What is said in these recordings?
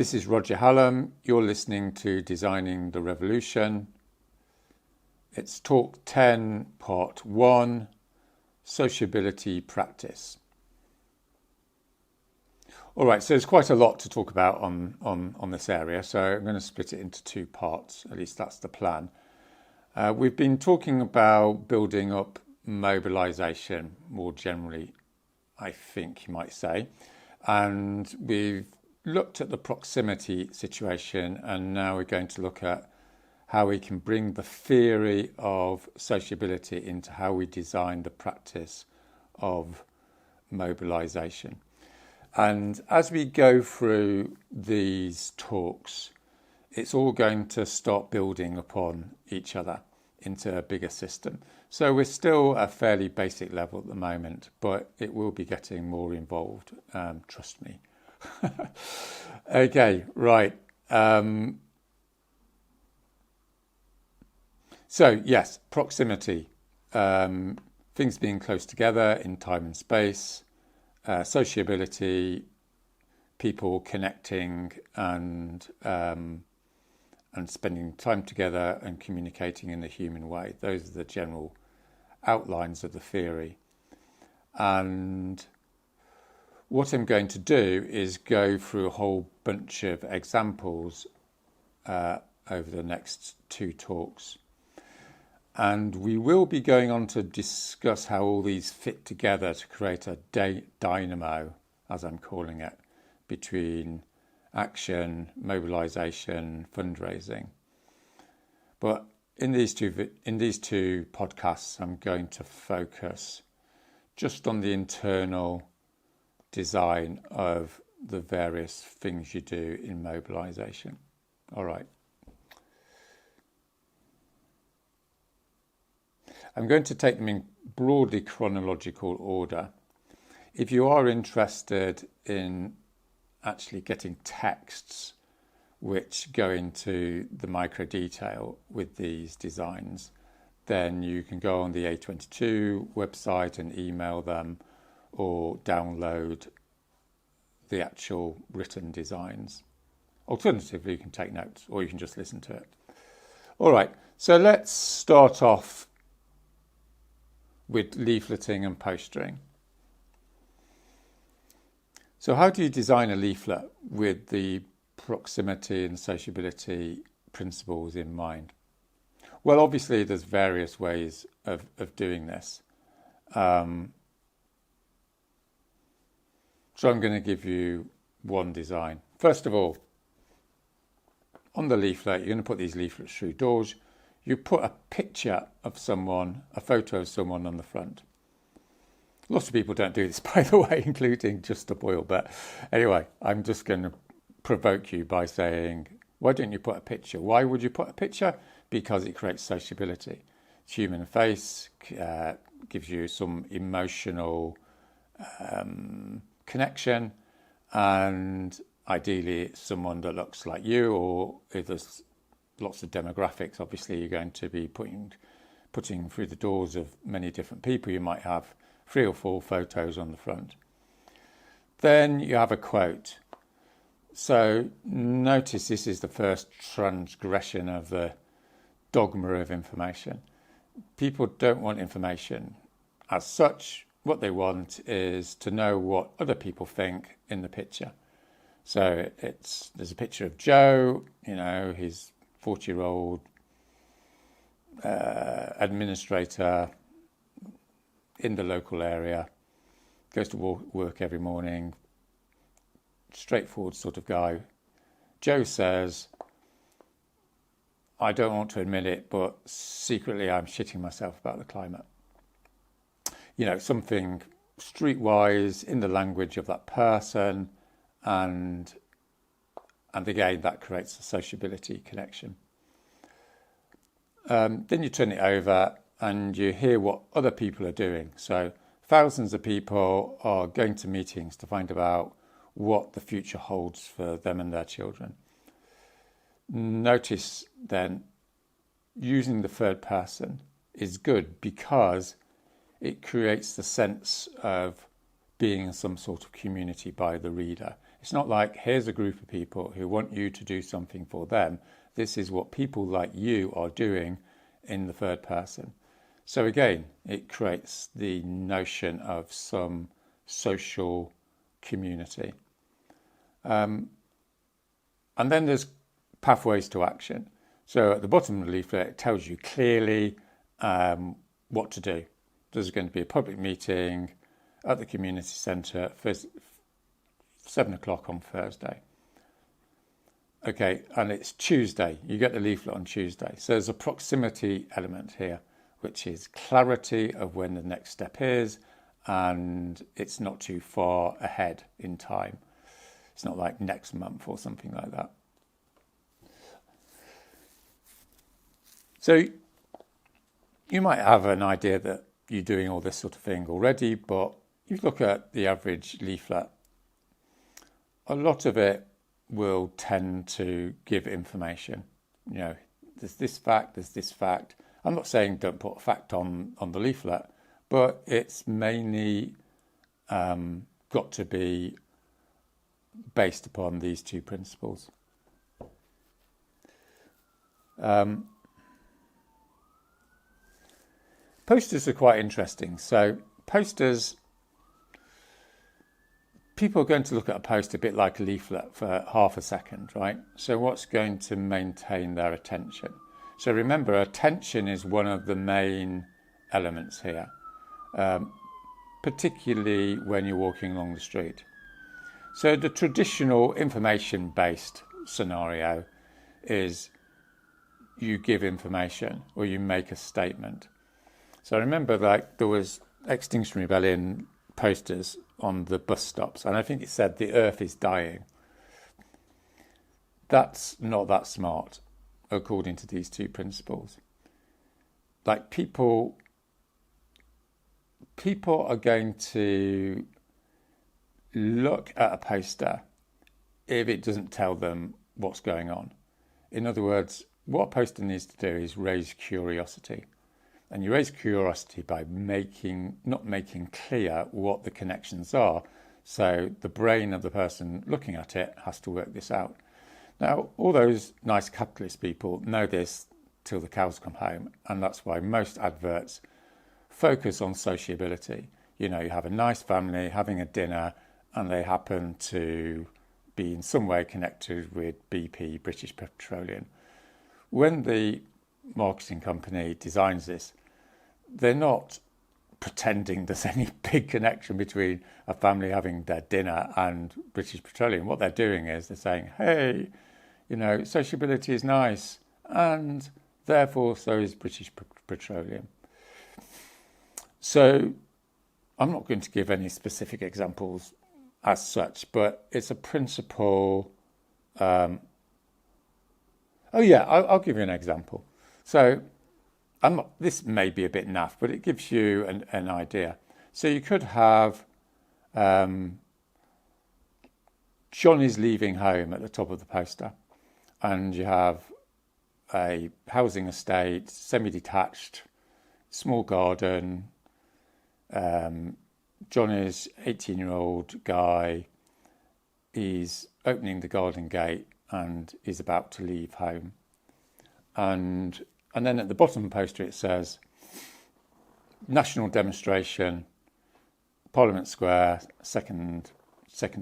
This is Roger Hallam. You're listening to Designing the Revolution. It's Talk 10, Part 1, Sociability Practice. All right, so there's quite a lot to talk about on this area, so I'm going to split it into two parts, at least that's the plan. We've been talking about building up mobilisation more generally, I think you might say, and we've looked at the proximity situation, and now we're going to look at how we can bring the theory of sociability into how we design the practice of mobilisation. And as we go through these talks, it's all going to start building upon each other into a bigger system. So we're still at a fairly basic level at the moment, but it will be getting more involved, trust me. Okay, right. So yes, proximity, things being close together in time and space, sociability, people connecting and spending time together and communicating in a human way. Those are the general outlines of the theory. And what I'm going to do is go through a whole bunch of examples over the next two talks. And we will be going on to discuss how all these fit together to create a dynamo, as I'm calling it, between action, mobilisation, fundraising. But in these two podcasts, I'm going to focus just on the internal design of the various things you do in mobilisation. All right. I'm going to take them in broadly chronological order. If you are interested in actually getting texts which go into the micro detail with these designs, then you can go on the A22 website and email them, or download the actual written designs. Alternatively, you can take notes or you can just listen to it. All right, so let's start off with leafleting and postering. So how do you design a leaflet with the proximity and sociability principles in mind? Well, obviously there's various ways of doing this. So I'm going to give you one design. First of all, on the leaflet, you're going to put these leaflets through doors. You put a picture of someone, a photo of someone on the front. Lots of people don't do this, by the way, including Just a Boyle. But anyway, I'm just going to provoke you by saying, why don't you put a picture? Why would you put a picture? Because it creates sociability. It's human face, gives you some emotional connection, and ideally it's someone that looks like you, or if there's lots of demographics, obviously you're going to be putting through the doors of many different people. You might have 3 or 4 photos on the front. Then you have a quote. So notice this is the first transgression of the dogma of information. People don't want information as such. What they want is to know what other people think in the picture. So there's a picture of Joe, he's 40-year-old administrator in the local area, goes to work every morning, straightforward sort of guy. Joe says, I don't want to admit it, but secretly I'm shitting myself about the climate. Something streetwise in the language of that person, and again, that creates a sociability connection. Then you turn it over and you hear what other people are doing. So thousands of people are going to meetings to find out what the future holds for them and their children. Notice then, using the third person is good because it creates the sense of being in some sort of community by the reader. It's not like here's a group of people who want you to do something for them. This is what people like you are doing in the third person. So again, it creates the notion of some social community. And then there's pathways to action. So at the bottom of the leaflet, it tells you clearly what to do. There's going to be a public meeting at the community centre for 7 o'clock on Thursday. Okay, and it's Tuesday. You get the leaflet on Tuesday. So there's a proximity element here, which is clarity of when the next step is, and it's not too far ahead in time. It's not like next month or something like that. So you might have an idea that you're doing all this sort of thing already, but you look at the average leaflet, a lot of it will tend to give information. You know, there's this fact, there's this fact. I'm not saying don't put a fact on the leaflet, but it's mainly got to be based upon these two principles. Posters are quite interesting. So posters, people are going to look at a poster a bit like a leaflet for half a second, right? So what's going to maintain their attention? So remember, attention is one of the main elements here, particularly when you're walking along the street. So the traditional information-based scenario is you give information or you make a statement. So I remember like there was Extinction Rebellion posters on the bus stops, and I think it said the earth is dying. That's not that smart, according to these two principles. Like people are going to look at a poster if it doesn't tell them what's going on. In other words, what a poster needs to do is raise curiosity. And you raise curiosity by not making clear what the connections are. So the brain of the person looking at it has to work this out. Now, all those nice capitalist people know this till the cows come home. And that's why most adverts focus on sociability. You know, you have a nice family having a dinner and they happen to be in some way connected with BP, British Petroleum. When the marketing company designs this, they're not pretending there's any big connection between a family having their dinner and British Petroleum. What they're doing is they're saying, hey, you know, sociability is nice, and therefore so is British Petroleum. So I'm not going to give any specific examples as such, but it's a principle. I'll give you an example. So this may be a bit naff, but it gives you an idea. So you could have John is leaving home at the top of the poster, and you have a housing estate, semi-detached, small garden. John is 18-year-old guy. He's opening the garden gate and is about to leave home. And then at the bottom of the poster it says, national demonstration, Parliament Square, 2nd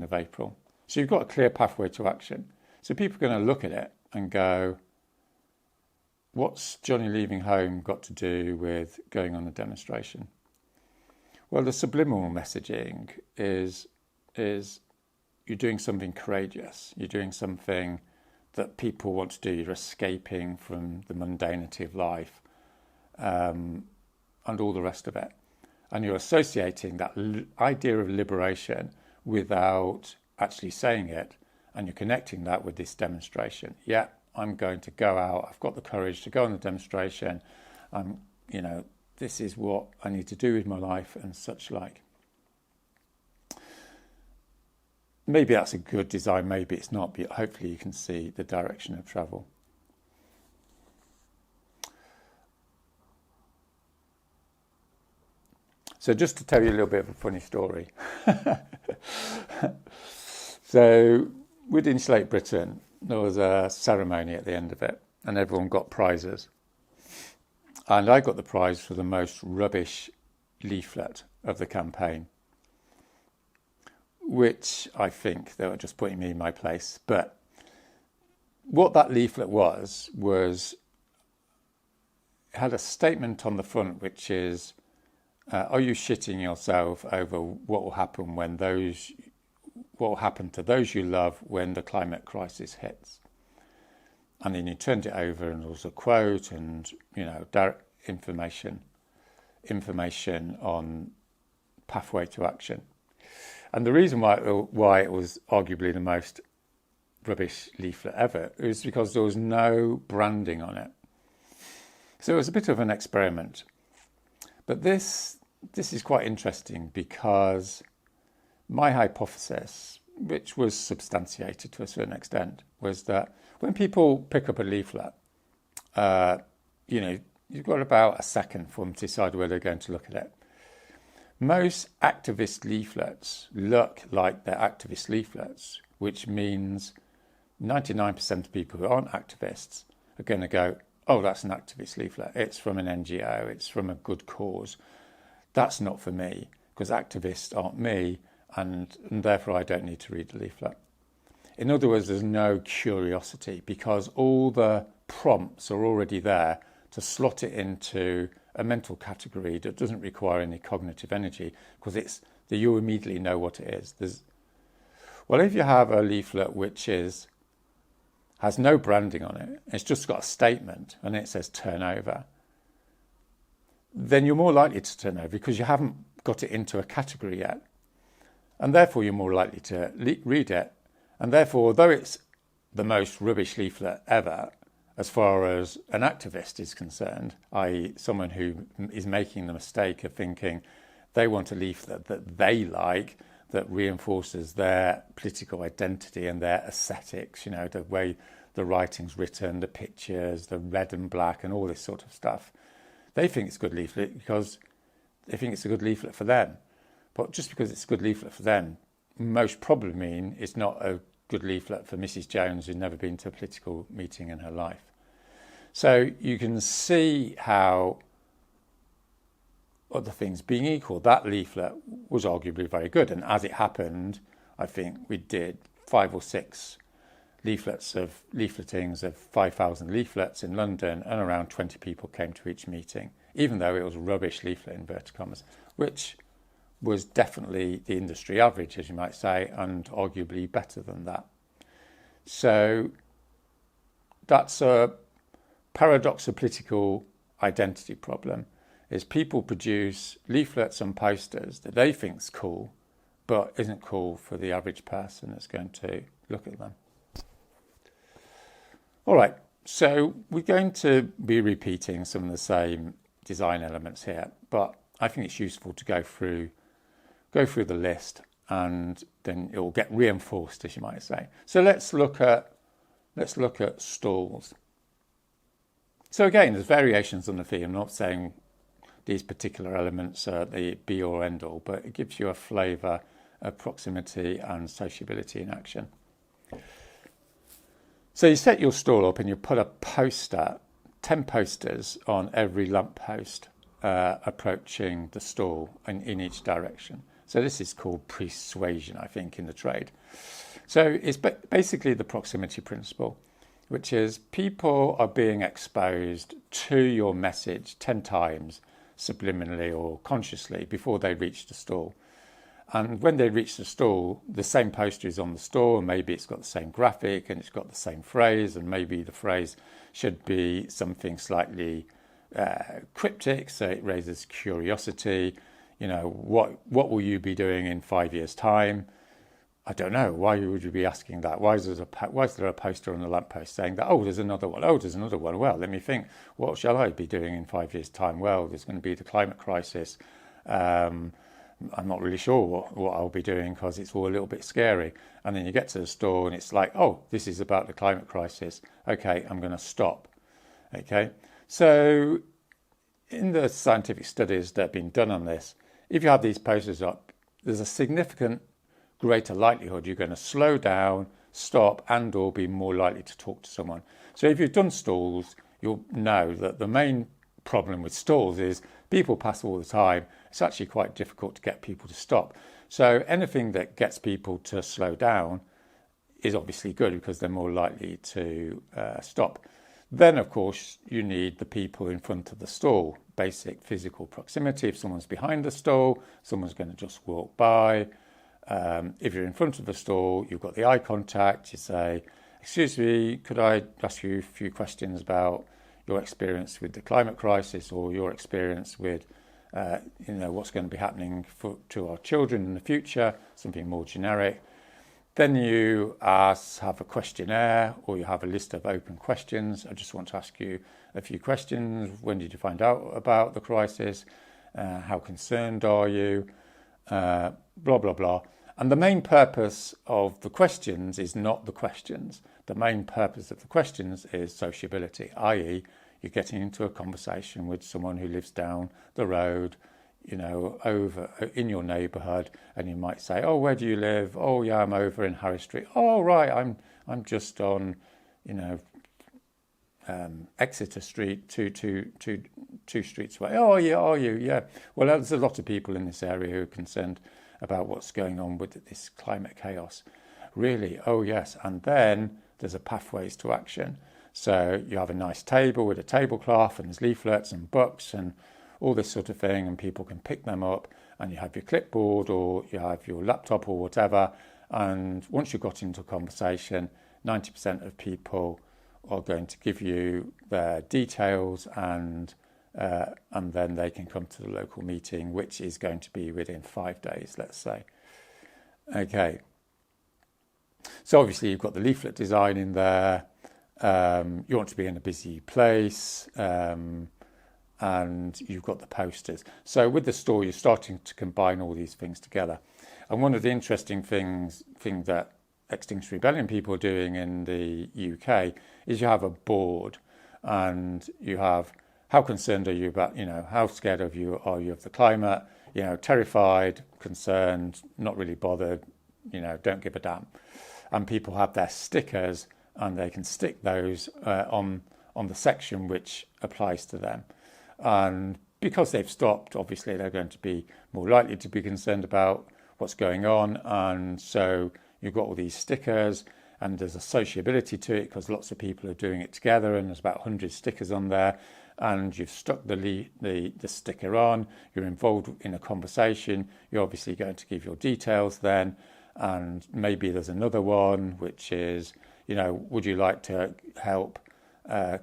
of April. So you've got a clear pathway to action. So people are going to look at it and go, what's Johnny leaving home got to do with going on a demonstration? Well, the subliminal messaging is you're doing something courageous. You're doing something that people want to do. You're escaping from the mundanity of life and all the rest of it. And you're associating that idea of liberation without actually saying it. And you're connecting that with this demonstration. Yeah, I'm going to go out. I've got the courage to go on the demonstration. This is what I need to do with my life and such like. Maybe that's a good design, maybe it's not, but hopefully you can see the direction of travel. So just to tell you a little bit of a funny story. So with Insulate Britain, there was a ceremony at the end of it, and everyone got prizes. And I got the prize for the most rubbish leaflet of the campaign, which I think they were just putting me in my place. But what that leaflet was it had a statement on the front, which is, are you shitting yourself over what will happen to those you love when the climate crisis hits? And then you turned it over, and there was a quote, and direct information on pathway to action. And the reason why it was arguably the most rubbish leaflet ever is because there was no branding on it. So it was a bit of an experiment. But this is quite interesting, because my hypothesis, which was substantiated to a certain extent, was that when people pick up a leaflet, you've got about a second for them to decide where they're going to look at it. Most activist leaflets look like they're activist leaflets, which means 99% of people who aren't activists are going to go, oh, that's an activist leaflet. It's from an NGO. It's from a good cause. That's not for me, because activists aren't me, and therefore I don't need to read the leaflet. In other words, there's no curiosity, because all the prompts are already there to slot it into a mental category that doesn't require any cognitive energy, because it's that you immediately know what it is. Well, if you have a leaflet which has no branding on it, it's just got a statement and it says turn over, then you're more likely to turn over because you haven't got it into a category yet. And therefore you're more likely to read it. And therefore, although it's the most rubbish leaflet ever, as far as an activist is concerned, i.e. someone who is making the mistake of thinking they want a leaflet that they like, that reinforces their political identity and their aesthetics, the way the writing's written, the pictures, the red and black and all this sort of stuff. They think it's a good leaflet because they think it's a good leaflet for them. But just because it's a good leaflet for them, most probably mean it's not a good leaflet for Mrs. Jones, who's never been to a political meeting in her life. So you can see how, other things being equal, that leaflet was arguably very good. And as it happened, I think we did 5 or 6 leafletings of 5,000 leaflets in London, and around 20 people came to each meeting, even though it was a rubbish leaflet, inverted commas, which was definitely the industry average, as you might say, and arguably better than that. So that's a paradox of political identity problem, is people produce leaflets and posters that they think's cool, but isn't cool for the average person that's going to look at them. All right, so we're going to be repeating some of the same design elements here, but I think it's useful to go through the list, and then it will get reinforced, as you might say. So let's look at stalls. So again, there's variations on the theme. I'm not saying these particular elements are the be or end all, but it gives you a flavour of proximity and sociability in action. So you set your stall up and you put a poster, 10 posters on every lamppost approaching the stall in each direction. So this is called persuasion, I think, in the trade. So it's basically the proximity principle, which is people are being exposed to your message 10 times subliminally or consciously before they reach the stall. And when they reach the stall, the same poster is on the stall, and maybe it's got the same graphic and it's got the same phrase, and maybe the phrase should be something slightly cryptic, so it raises curiosity. What will you be doing in 5 years' time? I don't know. Why would you be asking that? Why is there a poster on the lamppost saying that? Oh, there's another one. Oh, there's another one. Well, let me think. What shall I be doing in 5 years' time? Well, there's going to be the climate crisis. I'm not really sure what I'll be doing because it's all a little bit scary. And then you get to the store and it's like, oh, this is about the climate crisis. Okay, I'm going to stop. Okay, so in the scientific studies that have been done on this, if you have these posters up, there's a significant greater likelihood you're going to slow down, stop, and or be more likely to talk to someone. So if you've done stalls, you'll know that the main problem with stalls is people pass all the time. It's actually quite difficult to get people to stop. So anything that gets people to slow down is obviously good because they're more likely to stop. Then, of course, you need the people in front of the stall, basic physical proximity. If someone's behind the stall, someone's going to just walk by. If you're in front of the stall, you've got the eye contact. You say, excuse me, could I ask you a few questions about your experience with the climate crisis or your experience with what's going to be happening to our children in the future, something more generic. Then you have a questionnaire or you have a list of open questions. I just want to ask you a few questions. When did you find out about the crisis? How concerned are you? Blah, blah, blah. And the main purpose of the questions is not the questions. The main purpose of the questions is sociability, i.e. you're getting into a conversation with someone who lives down the road, over in your neighbourhood, and you might say, "Oh, where do you live?" "Oh, yeah, I'm over in Harris Street." "Oh, right, I'm just on, Exeter Street, two streets away." "Oh, yeah, are you?" "Yeah." Well, there's a lot of people in this area who are concerned about what's going on with this climate chaos. "Really?" "Oh, yes." And then there's a pathways to action. So you have a nice table with a tablecloth and there's leaflets and books and all this sort of thing, and people can pick them up, and you have your clipboard or you have your laptop or whatever. And once you've got into a conversation, 90% of people are going to give you their details, and then they can come to the local meeting, which is going to be within 5 days, let's say. Okay. So obviously you've got the leaflet design in there. You want to be in a busy place, and you've got the posters. So with the store, you're starting to combine all these things together. And one of the interesting things that Extinction Rebellion people are doing in the UK is you have a board, and you have how concerned are you about, how scared are you of the climate, terrified, concerned, not really bothered, don't give a damn. And people have their stickers, and they can stick those on the section which applies to them. And because they've stopped, obviously they're going to be more likely to be concerned about what's going on. And so you've got all these stickers, and there's a sociability to it because lots of people are doing it together, and there's about 100 stickers on there. And you've stuck the sticker on, you're involved in a conversation, you're obviously going to give your details then. And maybe there's another one which is, would you like to help? Are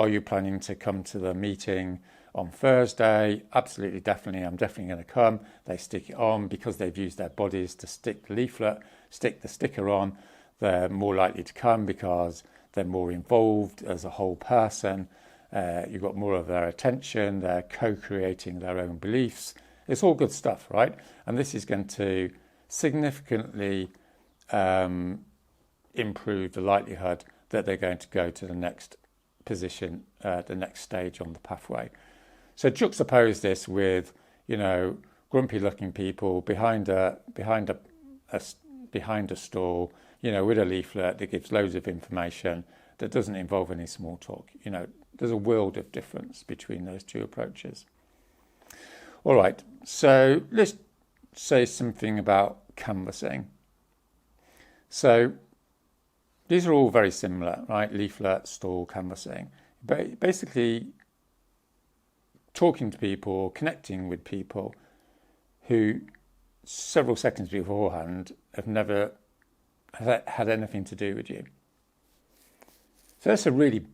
you planning to come to the meeting on Thursday? Absolutely, definitely. I'm definitely going to come. They stick it on because they've used their bodies to stick the leaflet, stick the sticker on. They're more likely to come because they're more involved as a whole person. You've got more of their attention. They're co-creating their own beliefs. It's all good stuff, right? And this is going to significantly improve the likelihood that they're going to go to the next position, the next stage on the pathway. So juxtapose this with, grumpy-looking people behind a stall, with a leaflet that gives loads of information that doesn't involve any small talk. There's a world of difference between those two approaches. All right, so let's say something about canvassing. So these are all very similar, right? Leaflet, stall, canvassing. But basically, talking to people, connecting with people who several seconds beforehand have never had anything to do with you. So that's a really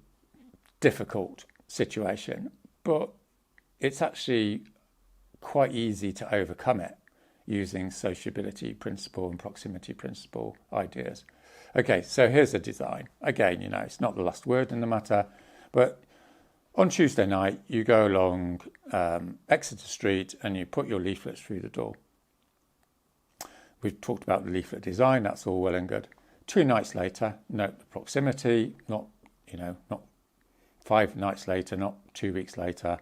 difficult situation, but it's actually quite easy to overcome it using sociability principle and proximity principle ideas. Okay, so here's a design. Again, it's not the last word in the matter, but on Tuesday night, you go along Exeter Street and you put your leaflets through the door. We've talked about the leaflet design, that's all well and good. 2 nights later, note the proximity, not 5 nights later, not 2 weeks later.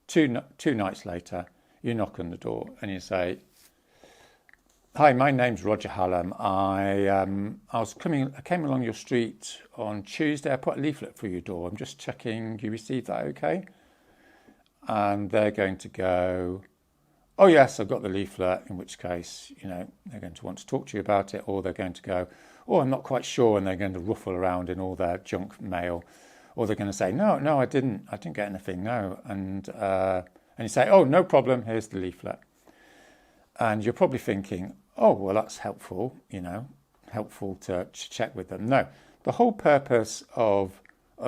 2 nights later, you knock on the door and you say, Hi, my name's Roger Hallam. I came along your street on Tuesday. I put a leaflet through your door. I'm just checking you received that okay? And they're going to go, oh yes, I've got the leaflet, in which case, they're going to want to talk to you about it, or they're going to go, oh, I'm not quite sure, and they're going to ruffle around in all their junk mail, or they're going to say, no, I didn't get anything, no. And you say, oh, no problem, here's the leaflet. And you're probably thinking, oh, well, that's helpful, helpful to check with them. No, the whole purpose of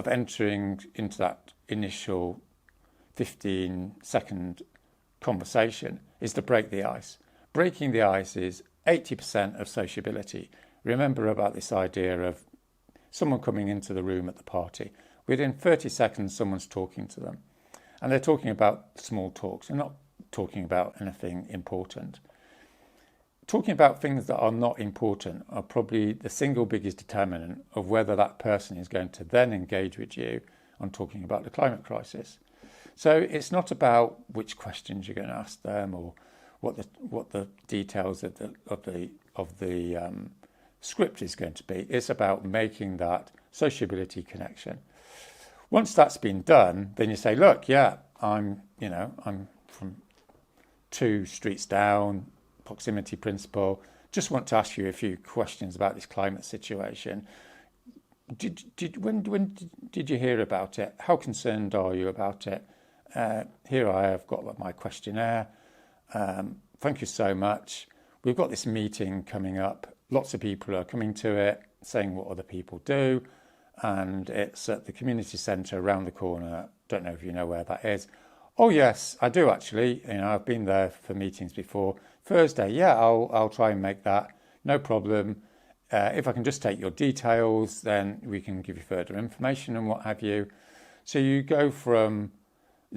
entering into that initial 15-second conversation is to break the ice. Breaking the ice is 80% of sociability. Remember about this idea of someone coming into the room at the party. Within 30 seconds, someone's talking to them. And they're talking about small talks. They're not talking about anything important. Talking about things that are not important are probably the single biggest determinant of whether that person is going to then engage with you on talking about the climate crisis. So it's not about which questions you're going to ask them or what the details of the script is going to be. It's about making that sociability connection. Once that's been done, then you say, look, yeah, I'm from 2 streets down, proximity principle. Just want to ask you a few questions about this climate situation. When did you hear about it? How concerned are you about it? Here I have got my questionnaire. Thank you so much. We've got this meeting coming up. Lots of people are coming to it, saying what other people do. And it's at the community centre around the corner. Don't know if you know where that is. Oh, yes, I do actually. I've been there for meetings before. Thursday, yeah, I'll try and make that. No problem. If I can just take your details, then we can give you further information and what have you. So you go from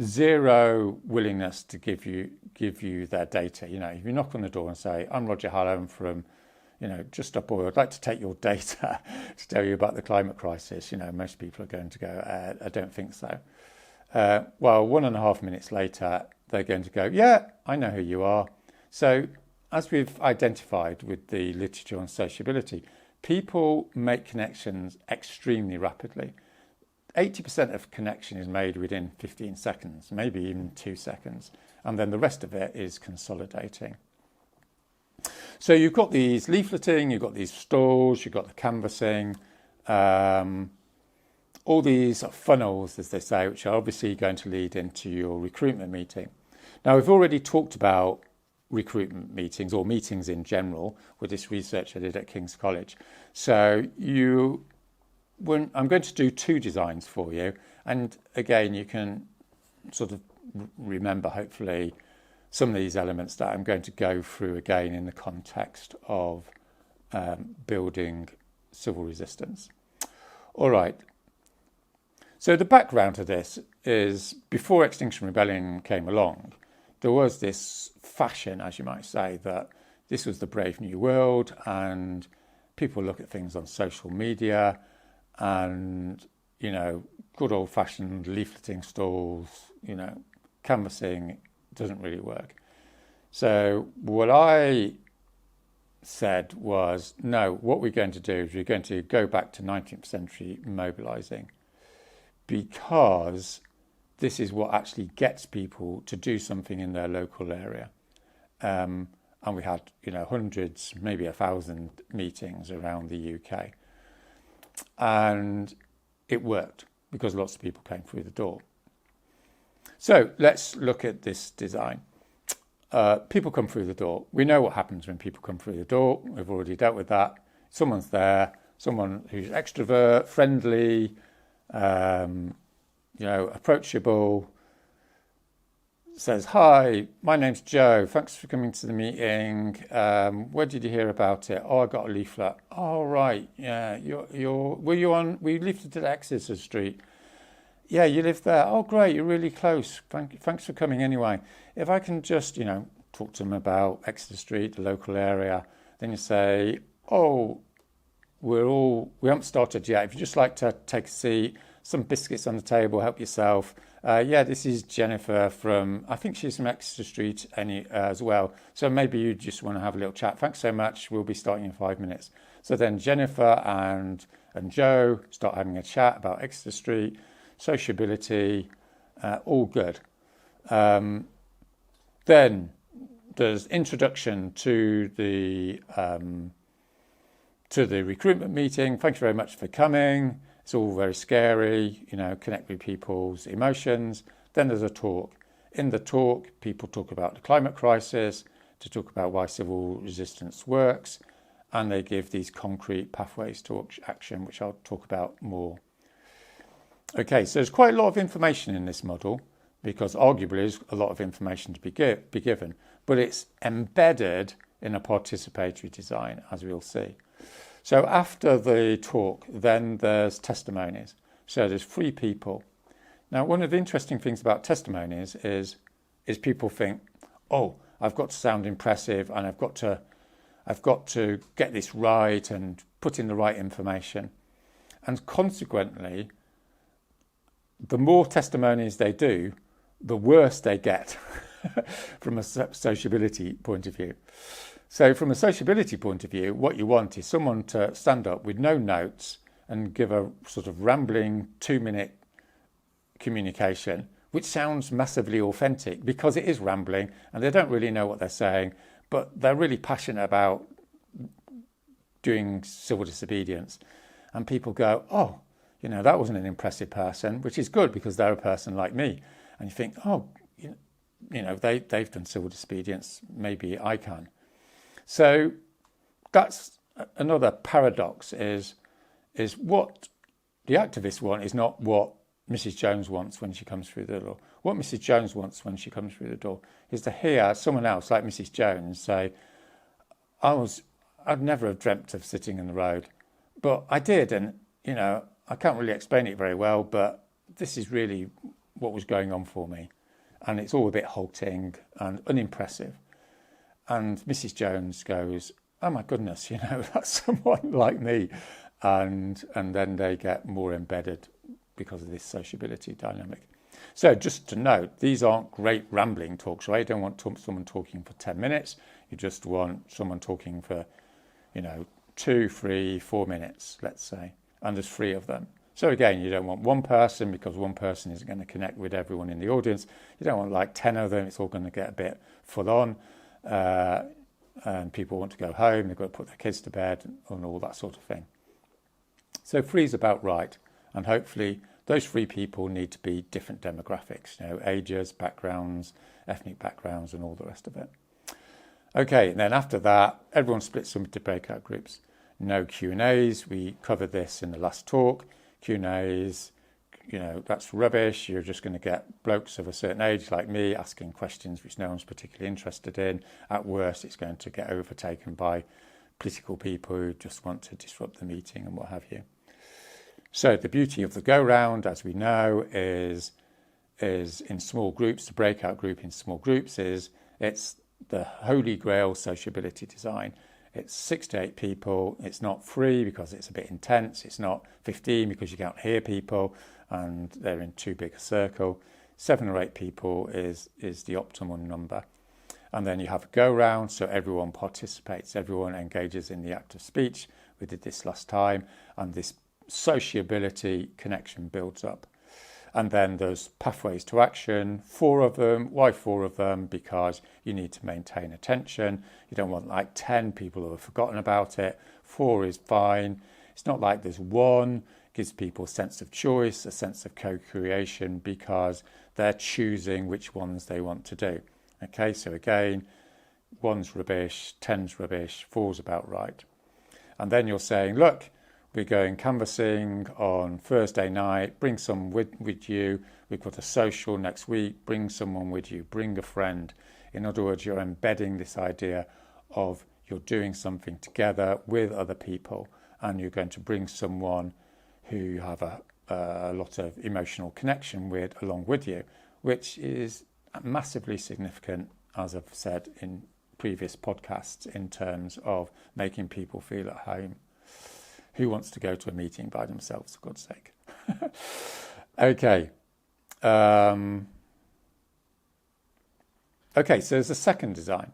zero willingness to give you their data. If you knock on the door and say, I'm Roger Hallam from, just up, or I'd like to take your data to tell you about the climate crisis, most people are going to go, I don't think so. Well, 1.5 minutes later, they're going to go, yeah, I know who you are. So as we've identified with the literature on sociability, people make connections extremely rapidly. 80% of connection is made within 15 seconds, maybe even 2 seconds. And then the rest of it is consolidating. So you've got these leafleting, you've got these stalls, you've got the canvassing, all these funnels, as they say, which are obviously going to lead into your recruitment meeting. Now, we've already talked about recruitment meetings or meetings in general with this research I did at King's College. So I'm going to do 2 designs for you. And again, you can sort of remember, hopefully, some of these elements that I'm going to go through again in the context of building civil resistance. All right. So the background to this is before Extinction Rebellion came along, there was this fashion, as you might say, that this was the brave new world and people look at things on social media and, good old-fashioned leafleting stalls, canvassing doesn't really work. So what I said was, no, what we're going to do is we're going to go back to 19th century mobilising, because this is what actually gets people to do something in their local area. And we had, hundreds, maybe 1,000 meetings around the UK. And it worked because lots of people came through the door. So let's look at this design. People come through the door. We know what happens when people come through the door. We've already dealt with that. Someone's there, someone who's extrovert, friendly, approachable, says, hi, my name's Joe. Thanks for coming to the meeting. Where did you hear about it? Oh, I got a leaflet. Oh, right. Yeah. We leafleted at Exeter Street. Yeah, you live there. Oh, great. You're really close. Thanks for coming anyway. If I can just, talk to them about Exeter Street, the local area, then you say, oh, we haven't started yet. If you'd just like to take a seat, some biscuits on the table, help yourself. Yeah, this is Jennifer from, I think she's from Exeter Street as well. So maybe you just want to have a little chat. Thanks so much. We'll be starting in 5 minutes. So then Jennifer and Joe start having a chat about Exeter Street, sociability, all good. Then there's introduction to the recruitment meeting. Thank you very much for coming. It's all very scary, connect with people's emotions. Then there's a talk. In the talk, people talk about the climate crisis, to talk about why civil resistance works, and they give these concrete pathways to action, which I'll talk about more. Okay, so there's quite a lot of information in this model, because arguably there's a lot of information to be given, but it's embedded in a participatory design, as we'll see. So after the talk, then there's testimonies. So there's 3 people. Now, one of the interesting things about testimonies is people think, oh, I've got to sound impressive and I've got to get this right and put in the right information. And consequently, the more testimonies they do, the worse they get from a sociability point of view. So from a sociability point of view, what you want is someone to stand up with no notes and give a sort of rambling 2-minute communication, which sounds massively authentic because it is rambling and they don't really know what they're saying, but they're really passionate about doing civil disobedience. And people go, oh, that wasn't an impressive person, which is good because they're a person like me. And you think, oh, they've done civil disobedience, maybe I can. So that's another paradox is what the activists want is not what Mrs. Jones wants when she comes through the door. What Mrs. Jones wants when she comes through the door is to hear someone else like Mrs. Jones say, I'd never have dreamt of sitting in the road, but I did. And, I can't really explain it very well, but this is really what was going on for me. And it's all a bit halting and unimpressive. And Mrs. Jones goes, oh my goodness, that's someone like me. And then they get more embedded because of this sociability dynamic. So just to note, these aren't great rambling talks, right? You don't want someone talking for 10 minutes. You just want someone talking for, 2, 3, 4 minutes, let's say. And there's 3 of them. So again, you don't want one person because one person isn't going to connect with everyone in the audience. You don't want like 10 of them. It's all going to get a bit full on. And people want to go home. They've got to put their kids to bed and all that sort of thing. So 3 is about right. And hopefully those 3 people need to be different demographics, ages, backgrounds, ethnic backgrounds, and all the rest of it. Okay, and then after that, everyone splits into breakout groups. No Q&As. We covered this in the last talk. Q&As, that's rubbish. You're just going to get blokes of a certain age like me asking questions which no one's particularly interested in. At worst, it's going to get overtaken by political people who just want to disrupt the meeting and what have you. So the beauty of the go-round, as we know, is in small groups. The breakout group in small groups it's the holy grail sociability design. It's 6 to 8 people. It's not 3 because it's a bit intense. It's not 15 because you can't hear people and they're in too big a circle. 7 or 8 people is the optimum number. And then you have a go-round, so everyone participates. Everyone engages in the act of speech. We did this last time. And this sociability connection builds up. And then there's pathways to action, 4 of them. Why 4 of them? Because you need to maintain attention. You don't want like 10 people who have forgotten about it. 4 is fine. It's not like there's 1. It gives people a sense of choice, a sense of co-creation because they're choosing which ones they want to do. Okay, so again, 1's rubbish, 10's rubbish, 4's about right. And then you're saying, look, we're going canvassing on Thursday night. Bring someone with you. We've got a social next week. Bring someone with you. Bring a friend. In other words, you're embedding this idea of you're doing something together with other people and you're going to bring someone who you have a lot of emotional connection with along with you, which is massively significant, as I've said in previous podcasts, in terms of making people feel at home. Who wants to go to a meeting by themselves, for God's sake? Okay. Okay, so there's a second design.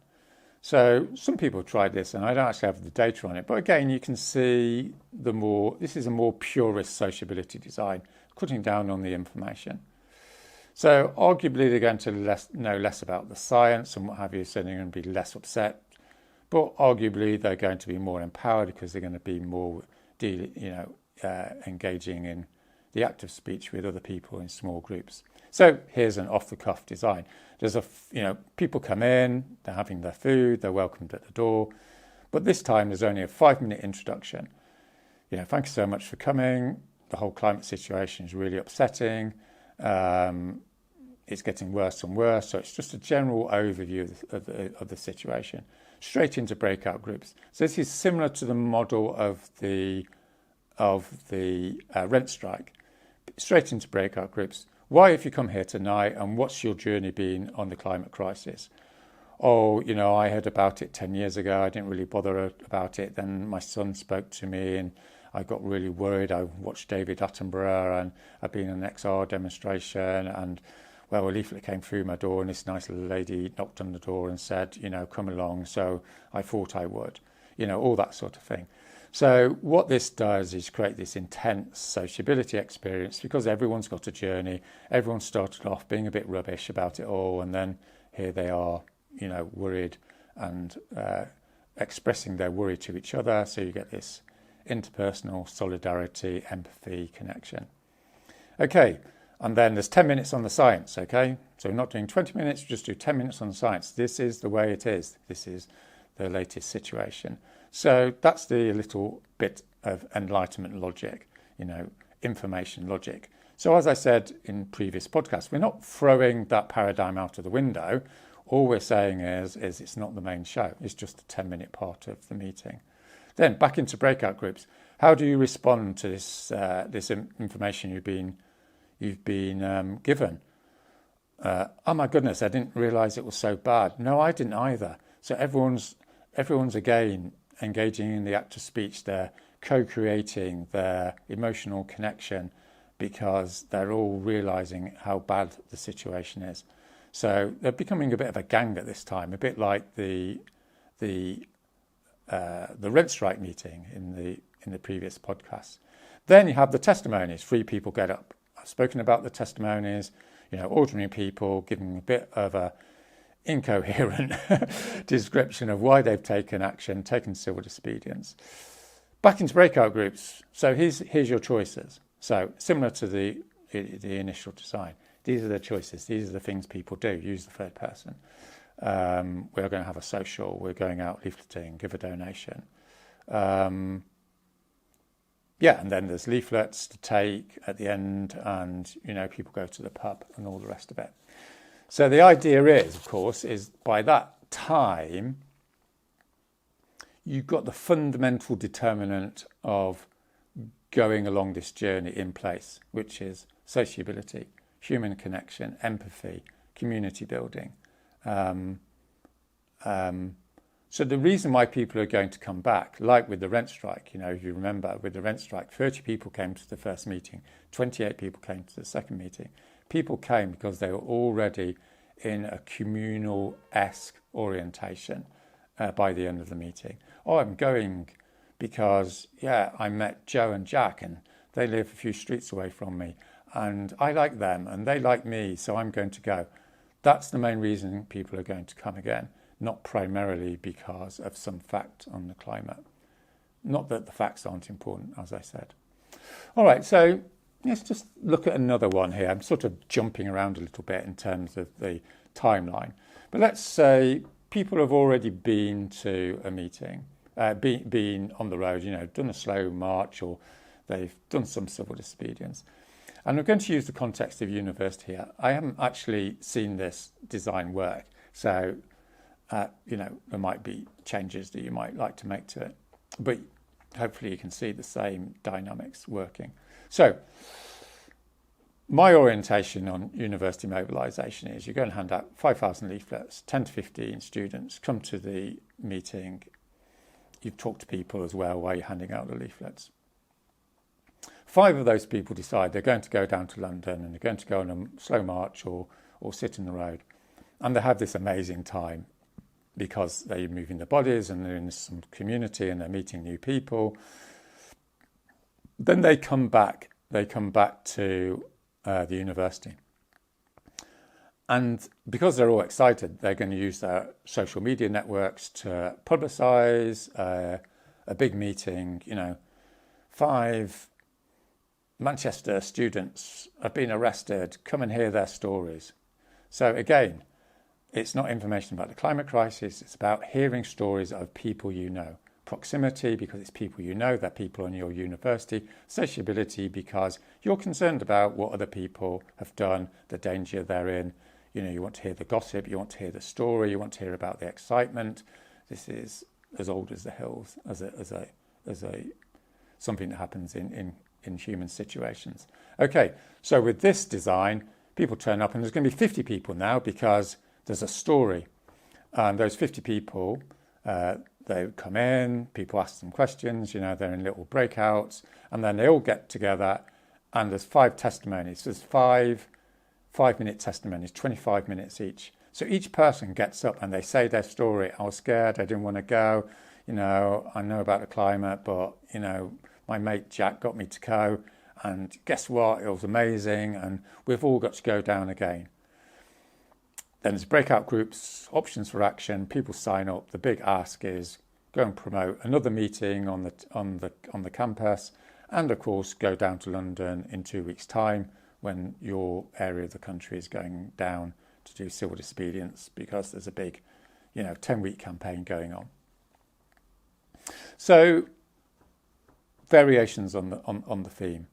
So some people have tried this, and I don't actually have the data on it. But again, you can see this is a more purist sociability design, cutting down on the information. So arguably they're going to know less about the science and what have you, so they're going to be less upset. But arguably they're going to be more empowered because they're going to be more, engaging in the active speech with other people in small groups. So here's an off-the-cuff design. There's people come in, they're having their food, they're welcomed at the door. But this time there's only a 5-minute introduction. Thank you so much for coming. The whole climate situation is really upsetting. It's getting worse and worse. So it's just a general overview of the situation. Straight into breakout groups. So this is similar to the model of the rent strike. Straight into breakout groups. Why have you come here tonight, and what's your journey been on the climate crisis? Oh, I heard about it 10 years ago. I didn't really bother about it. Then my son spoke to me and I got really worried. I watched David Attenborough and I've been in an XR demonstration, and a leaflet came through my door and this nice little lady knocked on the door and said, come along. So I thought I would, all that sort of thing. So what this does is create this intense sociability experience because everyone's got a journey. Everyone started off being a bit rubbish about it all, and then here they are, worried and expressing their worry to each other. So you get this interpersonal solidarity, empathy, connection. Okay, and then there's 10 minutes on the science, okay? So we're not doing 20 minutes, we just do 10 minutes on the science. This is the way it is. This is the latest situation. So that's the little bit of enlightenment logic, information logic. So as I said in previous podcasts, we're not throwing that paradigm out of the window. All we're saying is it's not the main show. It's just a 10-minute part of the meeting. Then back into breakout groups. How do you respond to this information you've been given? Oh my goodness, I didn't realise it was so bad. No, I didn't either. So everyone's again engaging in the act of speech. They're co-creating their emotional connection because they're all realising how bad the situation is. So they're becoming a bit of a gang at this time, a bit like the rent strike meeting in the previous podcast. Then you have the testimonies. 3 people get up. I've spoken about the testimonies. Ordinary people giving a bit of a incoherent description of why they've taken action, taken civil disobedience. Back into breakout groups. So here's your choices. So similar to the initial design. These are the choices. These are the things people do. Use the third person. We're going to have a social. We're going out leafleting, give a donation. And then there's leaflets to take at the end, and people go to the pub and all the rest of it. So the idea is, of course, is by that time you've got the fundamental determinant of going along this journey in place, which is sociability, human connection, empathy, community building. So the reason why people are going to come back, like with the rent strike, if you remember, with the rent strike, 30 people came to the first meeting, 28 people came to the second meeting. People came because they were already in a communal-esque orientation by the end of the meeting. Oh, I'm going because, I met Joe and Jack and they live a few streets away from me and I like them and they like me, so I'm going to go. That's the main reason people are going to come again, not primarily because of some fact on the climate. Not that the facts aren't important, as I said. All right, so let's just look at another one here. I'm sort of jumping around a little bit in terms of the timeline. But let's say people have already been to a meeting, been on the road, done a slow march, or they've done some civil disobedience. And we're going to use the context of university here. I haven't actually seen this design work. So, there might be changes that you might like to make to it. But hopefully you can see the same dynamics working. So, my orientation on university mobilisation is you're going to hand out 5,000 leaflets, 10 to 15 students come to the meeting. You've talked to people as well while you're handing out the leaflets. 5 of those people decide they're going to go down to London and they're going to go on a slow march or sit in the road. And they have this amazing time because they're moving their bodies and they're in some community and they're meeting new people. Then they come back to the university. And because they're all excited, they're going to use their social media networks to publicise a big meeting. 5 Manchester students have been arrested. Come and hear their stories. So again, it's not information about the climate crisis. It's about hearing stories of people you know. Proximity, because it's people you know, they're people in your university. Sociability, because you're concerned about what other people have done, the danger they're in. You want to hear the gossip, you want to hear the story, you want to hear about the excitement. This is as old as the hills, as a something that happens in human situations. Okay, so with this design, people turn up and there's going to be 50 people now because there's a story. And those 50 people, they come in, people ask them questions, they're in little breakouts, and then they all get together and there's 5 testimonies. There's 5-minute testimonies, 25 minutes each. So each person gets up and they say their story. I was scared, I didn't want to go, I know about the climate, but, my mate Jack got me to go, and guess what? It was amazing, and we've all got to go down again. Then there's breakout groups, options for action, people sign up. The big ask is go and promote another meeting on the campus, and of course go down to London in 2 weeks' time when your area of the country is going down to do civil disobedience because there's a big 10-week campaign going on. So variations on the theme.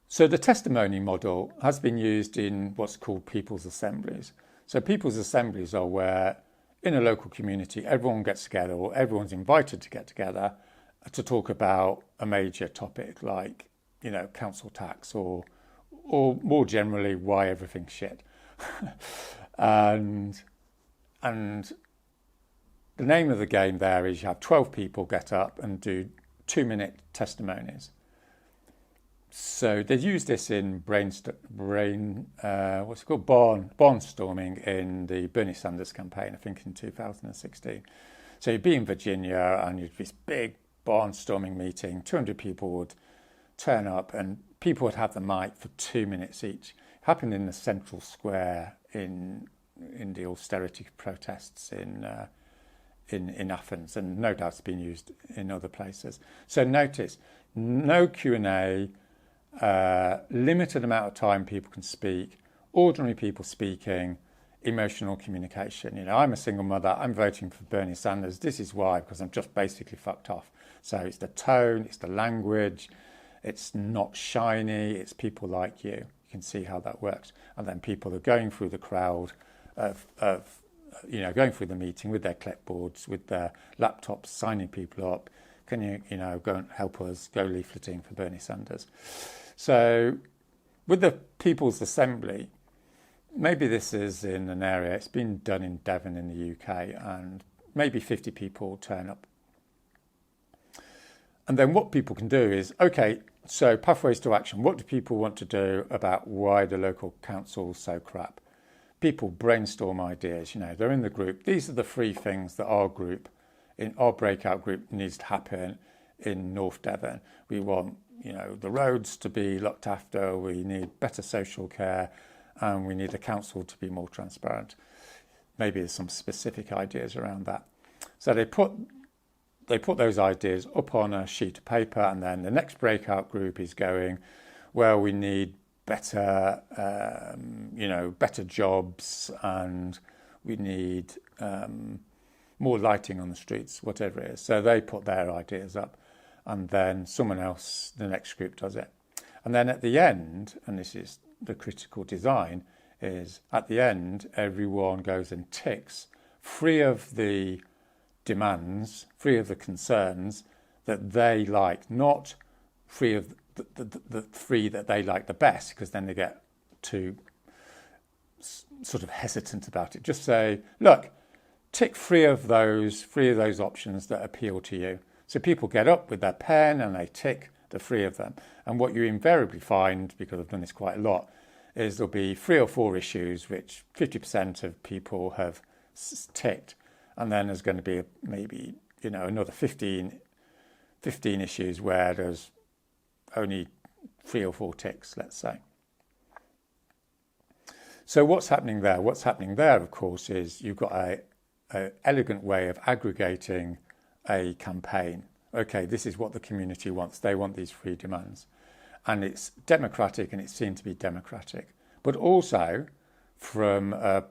So the testimony model has been used in what's called people's assemblies. So people's assemblies are where in a local community everyone gets together, or everyone's invited to get together to talk about a major topic like council tax or more generally why everything's shit. and the name of the game there is you have 12 people get up and do 2-minute testimonies. So they use this in barnstorming in the Bernie Sanders campaign, I think in 2016. So you'd be in Virginia and you'd this big barnstorming meeting, 200 people would turn up and people would have the mic for 2 minutes each. It happened in the central square in the austerity protests in Athens, and no doubt it's been used in other places. So notice, no Q&A, limited amount of time people can speak, ordinary people speaking, emotional communication. I'm a single mother, I'm voting for Bernie Sanders. This is why, because I'm just basically fucked off. So it's the tone, it's the language, it's not shiny, it's people like you. You can see how that works. And then people are going through the crowd going through the meeting with their clipboards, with their laptops, signing people up. Can you, go and help us go leafleting for Bernie Sanders? So with the People's Assembly, maybe this is in an area, it's been done in Devon in the UK, and maybe 50 people turn up. And then what people can do is, okay, so pathways to action. What do people want to do about why the local council's so crap? People brainstorm ideas, they're in the group. These are the 3 things that our breakout group needs to happen in North Devon. We want, the roads to be looked after, we need better social care, and we need the council to be more transparent. Maybe there's some specific ideas around that. So they put those ideas up on a sheet of paper, and then the next breakout group is going, well, we need better, better jobs, and we need more lighting on the streets, whatever it is. So they put their ideas up, and then someone else, the next group, does it. And then at the end, and this is the critical design, is at the end, everyone goes and ticks 3 of the demands, 3 of the concerns that they like, not 3 of the 3 that they like the best, because then they get too sort of hesitant about it. Just say, look, tick three of those options that appeal to you. So people get up with their pen and they tick the three of them. And what you invariably find, because I've done this quite a lot, is there'll be 3 or 4 issues which 50% of people have ticked. And then there's going to be maybe, another 15 issues where there's only 3 or 4 ticks, let's say. So what's happening there? What's happening there, of course, is you've got an elegant way of aggregating a campaign. Okay, this is what the community wants. They want these 3 demands. And it's democratic, and it's seen to be democratic. But also, from a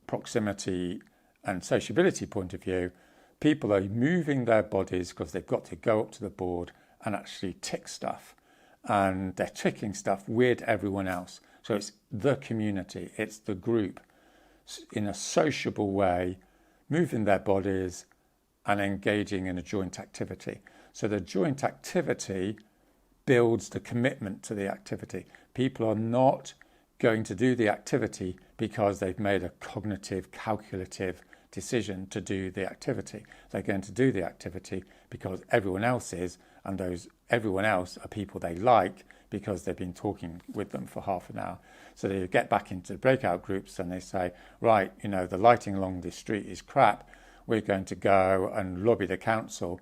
proximity and sociability point of view, people are moving their bodies because they've got to go up to the board and actually tick stuff. And they're ticking stuff with everyone else. So it's the community, it's the group, in a sociable way, moving their bodies and engaging in a joint activity. So the joint activity builds the commitment to the activity. People are not going to do the activity because they've made a cognitive, calculative decision to do the activity. They're going to do the activity because everyone else is, and everyone else are people they like because they've been talking with them for half an hour. So they get back into breakout groups and they say, right, the lighting along this street is crap. We're going to go and lobby the council.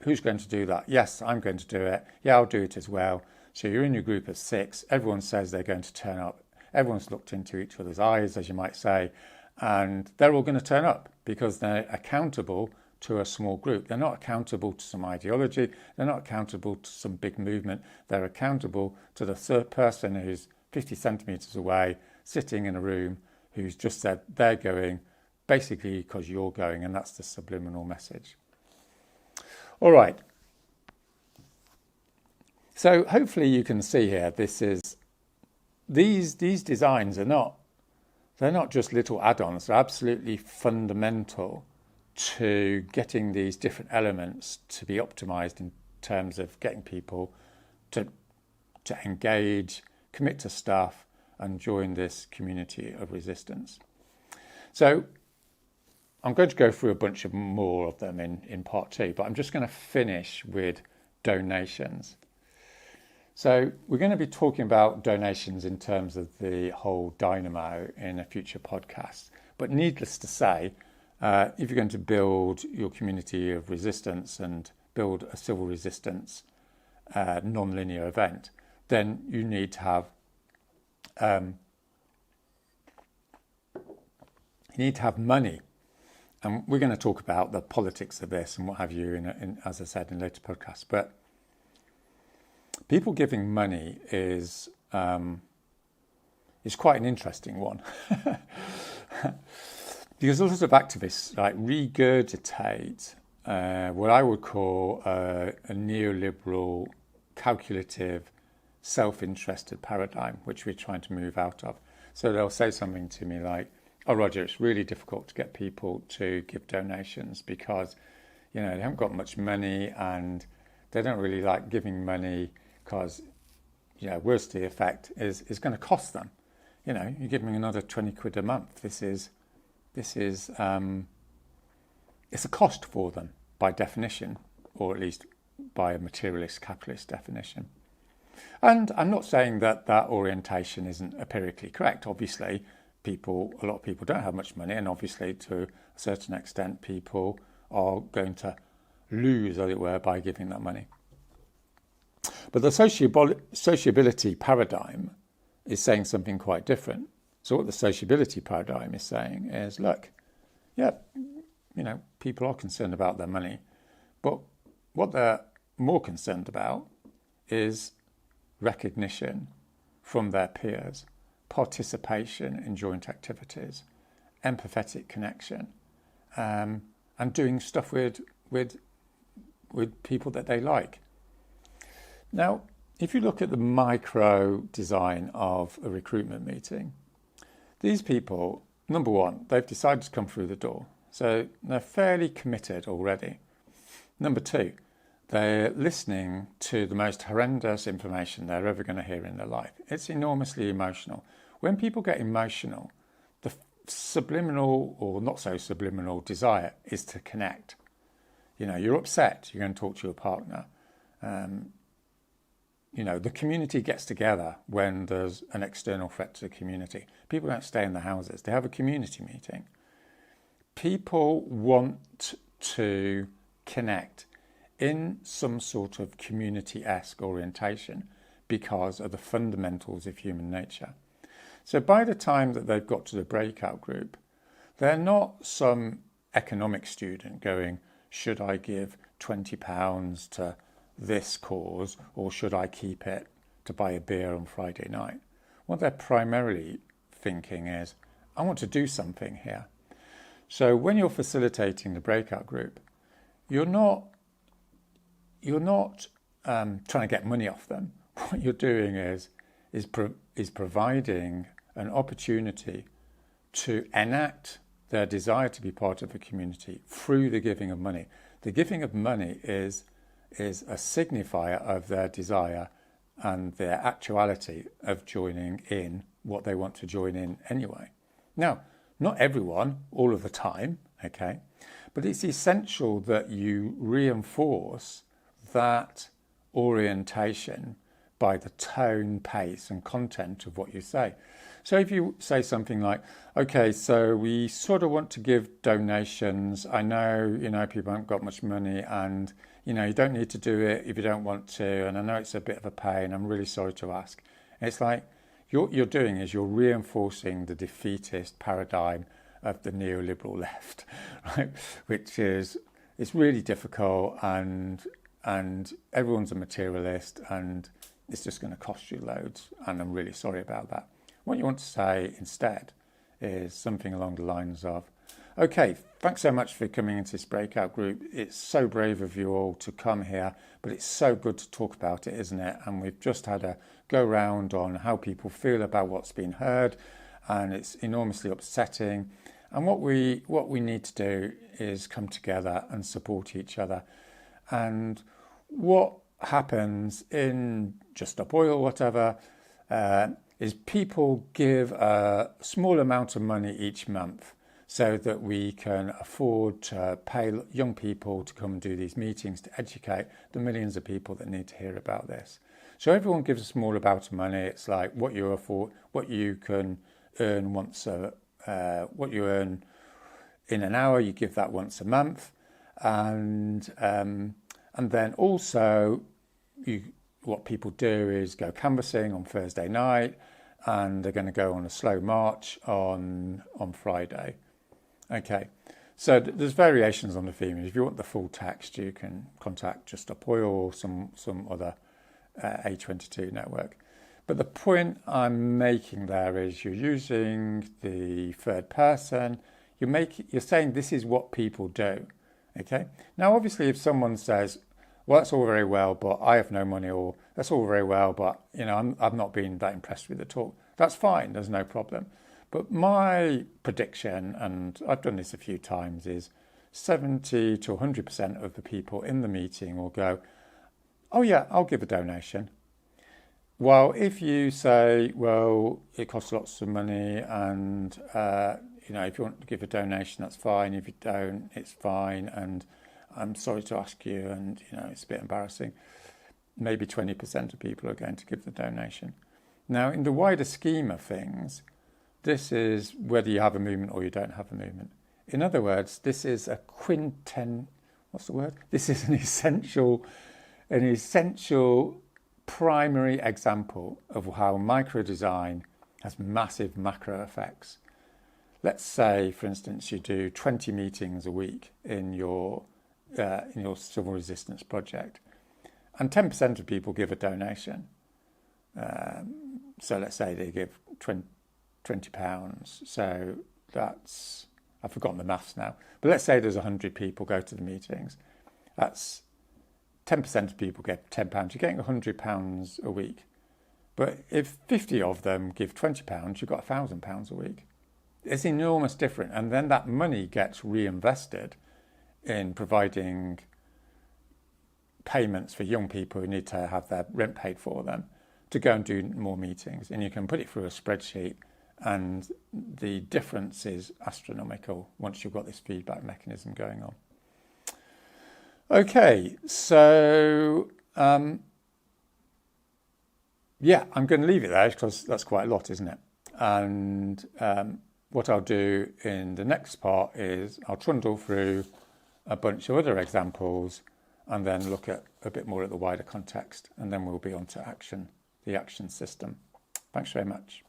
Who's going to do that? Yes, I'm going to do it. Yeah, I'll do it as well. So you're in your group of 6. Everyone says they're going to turn up. Everyone's looked into each other's eyes, as you might say, and they're all going to turn up because they're accountable to a small group. They're not accountable to some ideology. They're not accountable to some big movement. They're accountable to the third person who's 50 centimetres away, sitting in a room, who's just said they're going, basically because you're going, and that's the subliminal message. All right. So hopefully you can see here, these designs they're not just little add-ons. They're absolutely fundamental to getting these different elements to be optimized in terms of getting people to engage, commit to stuff, and join this community of resistance. So I'm going to go through a bunch of more of them in part 2, but I'm just going to finish with donations. So we're going to be talking about donations in terms of the whole dynamo in a future podcast. But needless to say, if you're going to build your community of resistance and build a civil resistance non-linear event, then you need to have money. And we're going to talk about the politics of this and what have you, as I said, in later podcasts. But people giving money is quite an interesting one. Because a lot of activists regurgitate what I would call a neoliberal, calculative, self-interested paradigm, which we're trying to move out of. So they'll say something to me like, oh, Roger, it's really difficult to get people to give donations because, they haven't got much money and they don't really like giving money because, worse to the effect is going to cost them. You're giving another 20 quid a month. This is it's a cost for them by definition, or at least by a materialist capitalist definition. And I'm not saying that orientation isn't empirically correct. Obviously, a lot of people don't have much money, and obviously to a certain extent people are going to lose, as it were, by giving that money. But the sociability paradigm is saying something quite different. So what the sociability paradigm is saying is, look, people are concerned about their money, but what they're more concerned about is recognition from their peers, participation in joint activities, empathetic connection, and doing stuff with people that they like. Now, if you look at the micro design of a recruitment meeting, these people, number one, they've decided to come through the door. So they're fairly committed already. Number two, they're listening to the most horrendous information they're ever going to hear in their life. It's enormously emotional. When people get emotional, the subliminal or not so subliminal desire is to connect. You're upset, you're going to talk to your partner. The community gets together when there's an external threat to the community. People don't stay in their houses, they have a community meeting. People want to connect in some sort of community-esque orientation because of the fundamentals of human nature. So by the time that they've got to the breakout group, they're not some economic student going, should I give £20 to this cause or should I keep it to buy a beer on Friday night? What they're primarily thinking is, I want to do something here. So when you're facilitating the breakout group, you're not trying to get money off them. What you're doing is providing an opportunity to enact their desire to be part of a community through the giving of money. The giving of money is a signifier of their desire and their actuality of joining in what they want to join in anyway. Now, not everyone, all of the time, okay? But it's essential that you reinforce that orientation by the tone, pace and content of what you say. So if you say something like, okay, so we sort of want to give donations. I know, people haven't got much money and, you don't need to do it if you don't want to. And I know it's a bit of a pain. I'm really sorry to ask. It's like what you're doing is you're reinforcing the defeatist paradigm of the neoliberal left, right? Which is, it's really difficult and everyone's a materialist and it's just going to cost you loads. And I'm really sorry about that. What you want to say instead is something along the lines of, okay, thanks so much for coming into this breakout group. It's so brave of you all to come here, but it's so good to talk about it, isn't it? And we've just had a go round on how people feel about what's been heard, and it's enormously upsetting. And what we need to do is come together and support each other. And what happens in Just Stop Oil, whatever, is people give a small amount of money each month so that we can afford to pay young people to come and do these meetings to educate the millions of people that need to hear about this. So everyone gives a small amount of money. It's like what you afford, what you can earn what you earn in an hour, you give that once a month, and then also what people do is go canvassing on Thursday night, and they're going to go on a slow march on Friday. Okay, so there's variations on the theme. If you want the full text, you can contact Just Stop Oil or some other A22 network. But the point I'm making there is you're using the third person. You're saying this is what people do. Okay. Now, obviously, if someone says, well, that's all very well, but I have no money, or that's all very well, but I've not been that impressed with the talk. That's fine. There's no problem. But my prediction, and I've done this a few times, is 70 to 100% of the people in the meeting will go, oh yeah, I'll give a donation. Well, if you say, well, it costs lots of money and, if you want to give a donation, that's fine. If you don't, it's fine. And I'm sorry to ask you, and, it's a bit embarrassing. Maybe 20% of people are going to give the donation. Now, in the wider scheme of things, this is whether you have a movement or you don't have a movement. In other words, this is a This is an essential primary example of how micro-design has massive macro effects. Let's say, for instance, you do 20 meetings a week in your civil resistance project, and 10% of people give a donation. So let's say they give £20. So that's, I've forgotten the maths now, but let's say there's 100 people go to the meetings. That's 10% of people get £10. You're getting £100 a week. But if 50 of them give £20, you've got £1,000 a week. It's enormous difference. And then that money gets reinvested in providing payments for young people who need to have their rent paid for them to go and do more meetings. And you can put it through a spreadsheet and the difference is astronomical once you've got this feedback mechanism going on. Okay, so yeah, I'm going to leave it there because that's quite a lot, isn't it? And what I'll do in the next part is I'll trundle through a bunch of other examples and then look at a bit more at the wider context, and then we'll be on to action, the action system. Thanks very much.